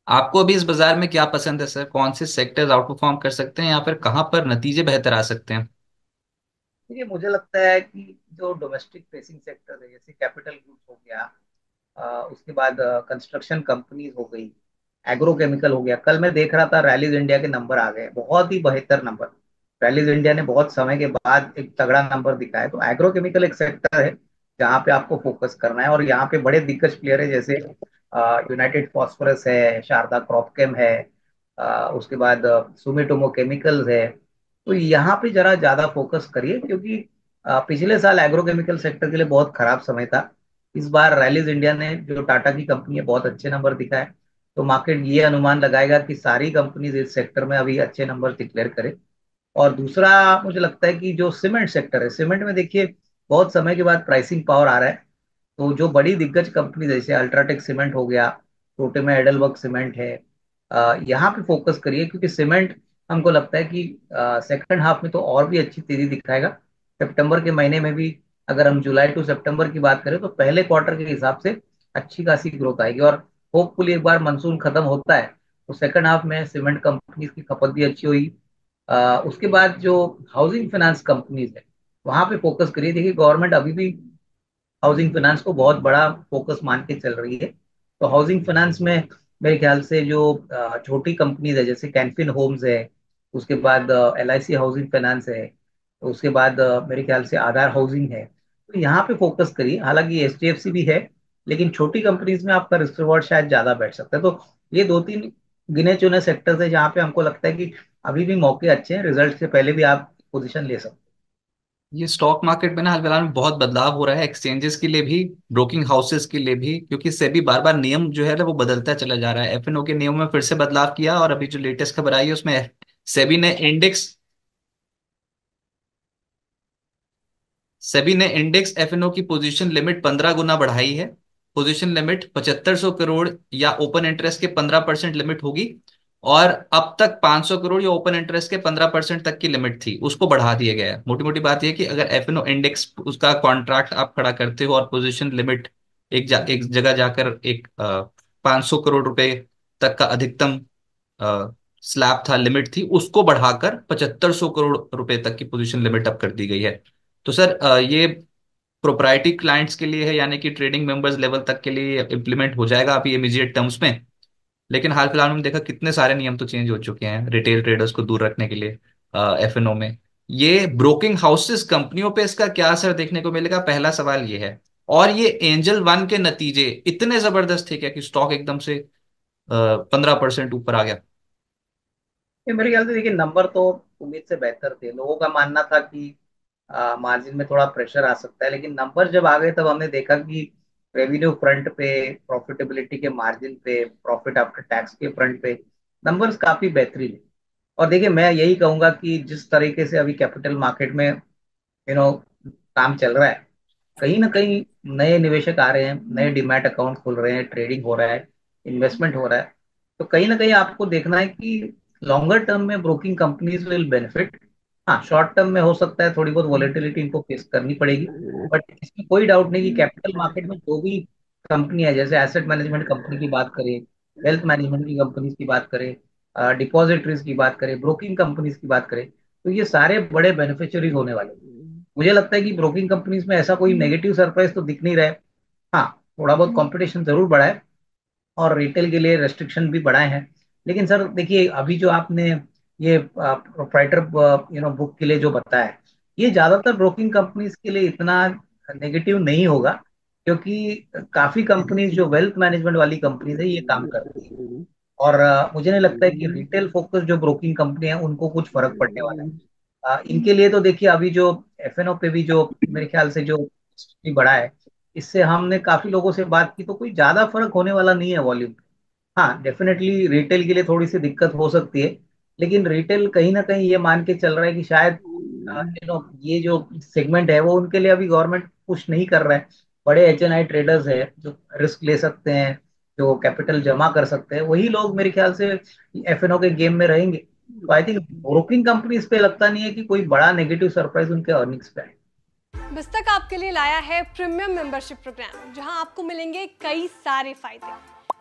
आपको अभी इस बाजार में क्या पसंद है सर? कौन से सेक्टर्स आउट परफॉर्म कर सकते हैं या फिर कहाँ पर नतीजे बेहतर आ सकते हैं? देखिए, मुझे लगता है कि जो डोमेस्टिक फेसिंग सेक्टर है, जैसे कैपिटल गुड्स हो गया, उसके बाद कंस्ट्रक्शन कंपनीज हो गई, एग्रोकेमिकल हो गया। कल मैं देख रहा था, रैलीज इंडिया के नंबर आ गए, बहुत ही बेहतर नंबर। रैलीज इंडिया ने बहुत समय के बाद एक तगड़ा नंबर दिखाया। तो एग्रोकेमिकल एक सेक्टर है जहाँ पे आपको फोकस करना है, और यहाँ पे बड़े दिग्गज प्लेयर है, जैसे यूनाइटेड फॉस्फोरस है, शारदा क्रॉपकेम है, उसके बाद सुमिटोमो केमिकल्स है। तो यहाँ पे जरा ज्यादा फोकस करिए, क्योंकि पिछले साल एग्रोकेमिकल सेक्टर के लिए बहुत खराब समय था। इस बार रैलीज इंडिया ने, जो टाटा की कंपनी है, बहुत अच्छे नंबर दिखाए। तो मार्केट ये अनुमान लगाएगा कि सारी कंपनीज इस सेक्टर में अभी अच्छे नंबर डिक्लेयर करे। और दूसरा, मुझे लगता है कि जो सीमेंट सेक्टर है, सीमेंट में देखिए बहुत समय के बाद प्राइसिंग पावर आ रहा है। तो जो बड़ी दिग्गज कंपनी जैसे अल्ट्राटेक सीमेंट हो गया, छोटे में एडलवर्क सीमेंट है, यहाँ पे फोकस करिए, क्योंकि सीमेंट हमको लगता है कि सेकंड हाफ में तो और भी अच्छी तेजी दिखाएगा। सितंबर के महीने में भी, अगर हम जुलाई टू सितंबर की बात करें, तो पहले क्वार्टर के हिसाब से अच्छी खासी ग्रोथ आएगी। और होपफुली एक बार मानसून खत्म होता है तो सेकंड हाफ में सीमेंट कंपनीज की खपत भी अच्छी हुई। उसके बाद जो हाउसिंग फाइनेंस कंपनीज है, वहां पे फोकस करिए। देखिए, गवर्नमेंट अभी भी हाउसिंग फाइनेंस को बहुत बड़ा फोकस मान के चल रही है। तो हाउसिंग फाइनेंस में मेरे ख्याल से जो छोटी कंपनीज है, जैसे कैनफिन होम्स है, उसके बाद LIC हाउसिंग फाइनेंस है, उसके बाद मेरे ख्याल से आधार हाउसिंग है। तो यहाँ पे फोकस करिए। हालांकि HDFC भी है, लेकिन छोटी कंपनीज में आपका रिस्क रिवॉर्ड शायद ज्यादा बैठ सकता है। तो ये दो तीन गिने चुने सेक्टर्स है जहाँ पे हमको लगता है कि अभी भी मौके अच्छे हैं, रिजल्ट से पहले भी आप पोजीशन ले सकते ये स्टॉक मार्केट में ना हाल फिलहाल में बहुत बदलाव हो रहा है, एक्सचेंजेस के लिए भी, ब्रोकिंग हाउसेस के लिए भी, क्योंकि सेबी बार बार नियम जो है ना वो बदलता चला जा रहा है। एफएनओ के नियमों में फिर से बदलाव किया और अभी जो लेटेस्ट खबर आई है उसमें सेबी ने इंडेक्स सेबी ने इंडेक्स एफएनओ की पोजीशन लिमिट 15 गुना बढ़ाई है। पोजीशन लिमिट 7500 करोड़ या ओपन इंटरेस्ट के 15% लिमिट होगी। और अब तक 500 करोड़ या ओपन इंटरेस्ट के 15% तक की लिमिट थी, उसको बढ़ा दिया गया है। मोटी मोटी बात यह कि अगर एफएनओ इंडेक्स उसका कॉन्ट्रैक्ट आप खड़ा करते हो और पोजीशन लिमिट एक जगह जाकर एक 500 करोड़ रुपए तक का अधिकतम स्लैब था, लिमिट थी, उसको बढ़ाकर 7500 करोड़ रुपए तक की पोजीशन लिमिट अब कर दी गई है। तो सर ये प्रोप्राइटरी क्लाइंट्स के लिए है, यानी कि ट्रेडिंग मेंबर्स लेवल तक के लिए इम्प्लीमेंट हो जाएगा अभी इमीडिएट टर्म्स में। लेकिन हाल फिलहाल में हमने देखा कितने सारे नियम तो चेंज हो चुके हैं रिटेल ट्रेडर्स को दूर रखने के लिए एफएनओ में। ये ब्रोकिंग हाउसेस कंपनियों पे इसका क्या असर देखने को मिलेगा, पहला सवाल ये है। और ये एंजल वन के नतीजे इतने जबरदस्त थे क्या कि स्टॉक एकदम से 15% ऊपर आ गया? हैं। ये मेरे ख्याल से देखिए, नंबर तो उम्मीद से बेहतर थे। लोगों का मानना था कि मार्जिन में थोड़ा प्रेशर आ सकता है, लेकिन नंबर जब आ गए तब हमने देखा कि रेवेन्यू फ्रंट पे, प्रॉफिटेबिलिटी के मार्जिन पे, प्रॉफिट आफ्टर टैक्स के फ्रंट पे नंबर्स काफी बेहतरीन है। और देखिए, मैं यही कहूंगा कि जिस तरीके से अभी कैपिटल मार्केट में काम चल रहा है, कहीं ना कहीं नए निवेशक आ रहे हैं, नए डीमैट अकाउंट खुल रहे हैं, ट्रेडिंग हो रहा है, इन्वेस्टमेंट हो रहा है। तो कहीं ना कहीं आपको देखना है कि लॉन्गर टर्म में ब्रोकिंग कंपनीज विल बेनिफिट। हाँ, शॉर्ट टर्म में हो सकता है थोड़ी बहुत वॉलेटिलिटी इनको फेस करनी पड़ेगी, बट इसमें कोई डाउट नहीं कि कैपिटल मार्केट में जो भी कंपनी है, जैसे एसेट मैनेजमेंट कंपनी की बात करें, वेल्थ मैनेजमेंट की कंपनीज की बात करें, डिपॉजिटरीज की बात करें, ब्रोकिंग कंपनीज की बात करें, तो ये सारे बड़े बेनिफिशियरीज होने वाले हैं। मुझे लगता है कि ब्रोकिंग कंपनीज में ऐसा कोई नेगेटिव सरप्राइज तो दिख नहीं रहा है। हाँ, थोड़ा बहुत कंपटीशन जरूर बढ़ा है, और रिटेल के लिए रेस्ट्रिक्शन भी बढ़ाए हैं। लेकिन सर देखिए, अभी जो आपने ये प्रोप्राइटर बुक के लिए जो बताया है, ये ज्यादातर ब्रोकिंग कंपनीज के लिए इतना नेगेटिव नहीं होगा, क्योंकि काफी कंपनीज जो वेल्थ मैनेजमेंट वाली कंपनीज है, ये काम करती है। और मुझे नहीं लगता है कि रिटेल फोकस जो ब्रोकिंग कंपनी है उनको कुछ फर्क पड़ने वाला है। इनके लिए तो देखिए, अभी जो FNO पे भी जो मेरे ख्याल से जो बढ़ा है, इससे हमने काफी लोगों से बात की, तो कोई ज्यादा फर्क होने वाला नहीं है वॉल्यूम। हाँ, डेफिनेटली रिटेल के लिए थोड़ी सी दिक्कत हो सकती है, लेकिन रिटेल कहीं ना कहीं ये मान के चल रहा है कि शायद ये जो सेगमेंट है वो उनके लिए अभी गवर्नमेंट पुश नहीं कर रहा है। बड़े HNI ट्रेडर्स है जो रिस्क ले सकते हैं, जो कैपिटल जमा कर सकते हैं, वही लोग मेरे ख्याल से FNO के गेम में रहेंगे। तो आई थिंक ब्रोकिंग कंपनीज पे लगता नहीं है कि कोई बड़ा नेगेटिव सरप्राइज उनके अर्निंग्स पे है। बिस्तक आपके लिए लाया है प्रीमियम मेंबरशिप प्रोग्राम, जहां आपको मिलेंगे कई सारे फायदे,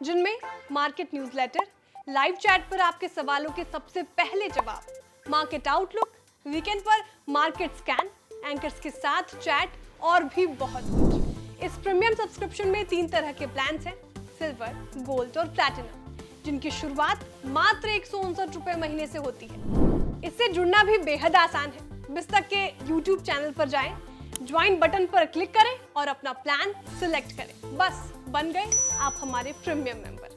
जिनमें मार्केट न्यूज़लेटर, लाइव चैट पर आपके सवालों के सबसे पहले जवाब, मार्केट आउटलुक, वीकेंड पर मार्केट स्कैन, एंकर्स के साथ चैट और भी बहुत कुछ। इस प्रीमियम सब्सक्रिप्शन में 3 तरह के प्लान्स हैं, सिल्वर, गोल्ड और प्लैटिनम, जिनकी शुरुआत मात्र 159 रुपए महीने से होती है। इससे जुड़ना भी बेहद आसान है। बिस्तक के YouTube चैनल पर जाएं, ज्वाइन बटन पर क्लिक करें और अपना प्लान सिलेक्ट करें। बस बन गए आप हमारे प्रीमियम मेंबर।